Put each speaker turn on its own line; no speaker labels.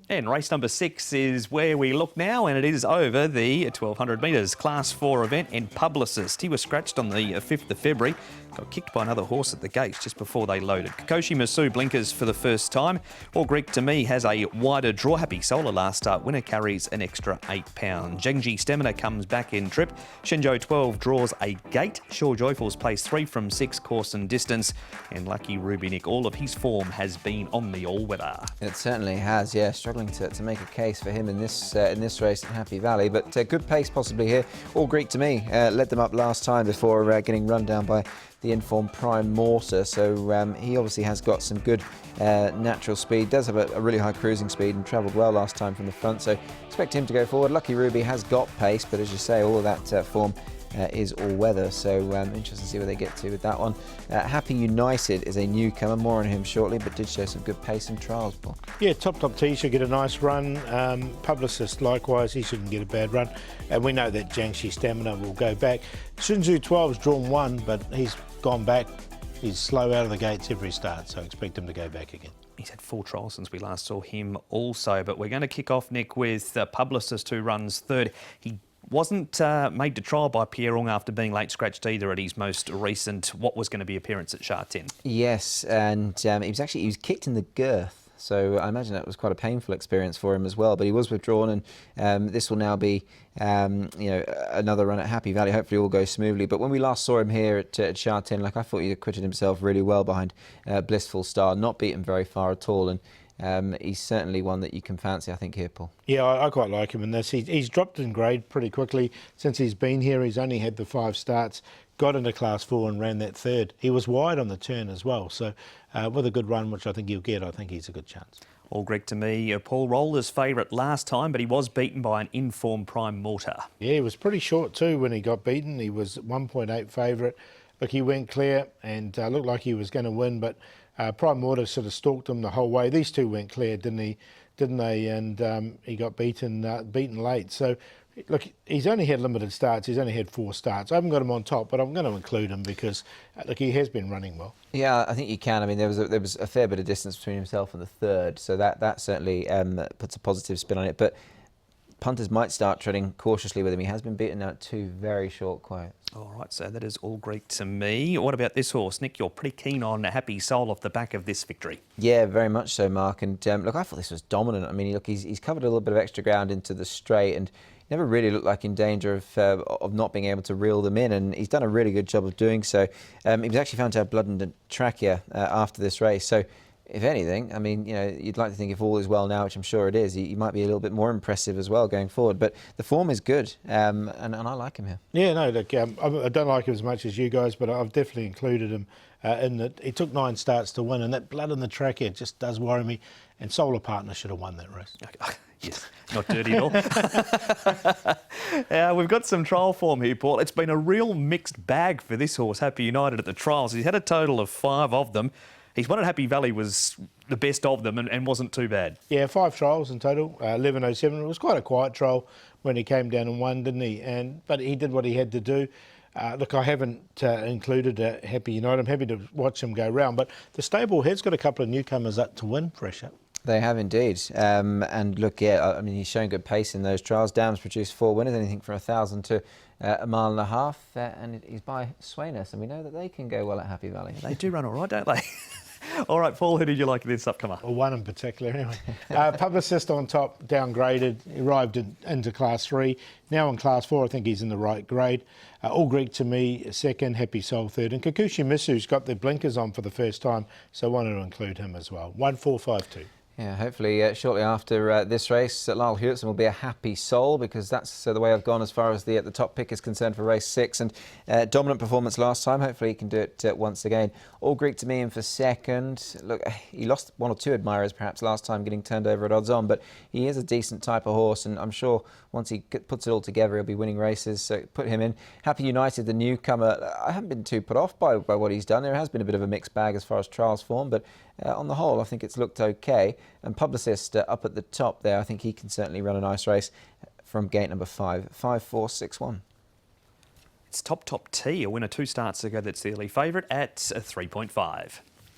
And race number 6 is where we look now, and it is over the 1200 metres Class 4 event in Publicist. He was scratched on the 5th of February, got kicked by another horse at the gates just before they loaded. Kokoshi Masu blinkers for the first time. All Greek to Me has a wider draw. Happy Solar last start winner carries an extra £8. Zhengji Stamina comes back in trip. Shenzhou 12 draws a gate. Sure Joyful's placed 3 from 6 course and distance. And Lucky Ruby Nick, all of his form has been on the all-weather.
It certainly has, yeah. Struggling to make a case for him in this race at Happy Valley, but good pace possibly here. All Greek to Me led them up last time before getting run down by the informed Prime Mortar, so he obviously has got some good natural speed, does have a really high cruising speed and travelled well last time from the front, so expect him to go forward. Lucky Ruby has got pace, but as you say, all of that form is all weather, so interesting to see where they get to with that one. Happy United is a newcomer, more on him shortly, but did show some good pace in trials, Paul.
Yeah, Top T should get a nice run. Publicist likewise, he shouldn't get a bad run, and we know that Jiangxi Stamina will go back. Shenzhou 12's drawn 1, but he's gone back. He's slow out of the gates every start, so expect him to go back again.
He's had 4 trials since we last saw him also, but we're going to kick off, Nick, with Publicist, who runs third. He wasn't made to trial by Pierrong after being late scratched either at his most recent, what was going to be appearance at Sha Tin.
Yes, and he was kicked in the girth. So I imagine that was quite a painful experience for him as well. But he was withdrawn, and this will now be, another run at Happy Valley. Hopefully, all goes smoothly. But when we last saw him here at Sha Tin, I thought he acquitted himself really well behind Blissful Star, not beaten very far at all. And he's certainly one that you can fancy, I think, here, Paul.
Yeah, I quite like him in this. He's dropped in grade pretty quickly since he's been here. He's only had the 5 starts, got into Class 4 and ran that third. He was wide on the turn as well, so with a good run, which I think he'll get, I think he's a good chance.
All Greek to Me, Paul Roller's favourite last time, but he was beaten by an informed Prime Mortar.
Yeah, he was pretty short too when he got beaten. He was 1.8 favourite. Look, he went clear and looked like he was going to win, but Prime Mortar sort of stalked him the whole way. These two went clear, didn't they? And he got beaten late. So, look, he's only had limited starts. He's only had 4 starts. I haven't got him on top, but I'm going to include him because, look, he has been running well.
Yeah, I think you can. I mean, there was a fair bit of distance between himself and the third, so that certainly puts a positive spin on it. But punters might start treading cautiously with him. He has been beaten now at 2 very short quiets.
All right, so that is All Greek to Me. What about this horse? Nick, you're pretty keen on Happy Soul off the back of this victory.
Yeah, very much so, Mark. And look, I thought this was dominant. I mean, look, he's covered a little bit of extra ground into the straight and never really looked like in danger of not being able to reel them in, and he's done a really good job of doing so. He was actually found to have blood in the trachea after this race, so if anything, I mean, you'd like to think if all is well now, which I'm sure it is, he might be a little bit more impressive as well going forward. But the form is good, and I like him here.
Yeah, no, look, I don't like him as much as you guys, but I've definitely included him in that. He took 9 starts to win, and that blood in the trachea just does worry me. And Solar Partner should have won that race.
Yes, not dirty at all. We've got some trial form here, Paul. It's been a real mixed bag for this horse, Happy United, at the trials. He's had a total of 5 of them. His one at Happy Valley was the best of them and wasn't too bad. Yeah, 5 trials in total, 11.07. It was quite a quiet trial when he came down and won, didn't he? But he did what he had to do. Look, I haven't included Happy United. I'm happy to watch him go round. But the stable has got a couple of newcomers up to win fresh up.
They have indeed. And look, yeah, I mean, he's shown good pace in those trials. Dam's produced 4 winners, anything from 1,000 to a mile and a half. And he's by Swainus, and we know that they can go well at Happy Valley.
They do run all right, don't they? All right, Paul, who did you like in this upcomer?
Well, one in particular, anyway. Publicist on top, downgraded, arrived into Class 3. Now in Class 4, I think he's in the right grade. All Greek to Me, second, Happy Soul third. And Kokoshi Misu's got the blinkers on for the first time, so I wanted to include him as well. 1-4-5-2.
Yeah, hopefully shortly after this race, Lyle Hewitson will be a Happy Soul, because that's the way I've gone as far as the top pick is concerned for race 6. And dominant performance last time. Hopefully he can do it once again. All Greek to Me in for second. Look, he lost 1 or 2 admirers perhaps last time, getting turned over at odds on, but he is a decent type of horse, and I'm sure once he puts it all together, he'll be winning races. So put him in. Happy United, the newcomer. I haven't been too put off by what he's done. There has been a bit of a mixed bag as far as trials form, but on the whole, I think it's looked okay. And Publicist up at the top there, I think he can certainly run a nice race from gate number 5, 5-4-6-1.
It's Top T, a winner 2 starts ago that's the early favourite at 3.5.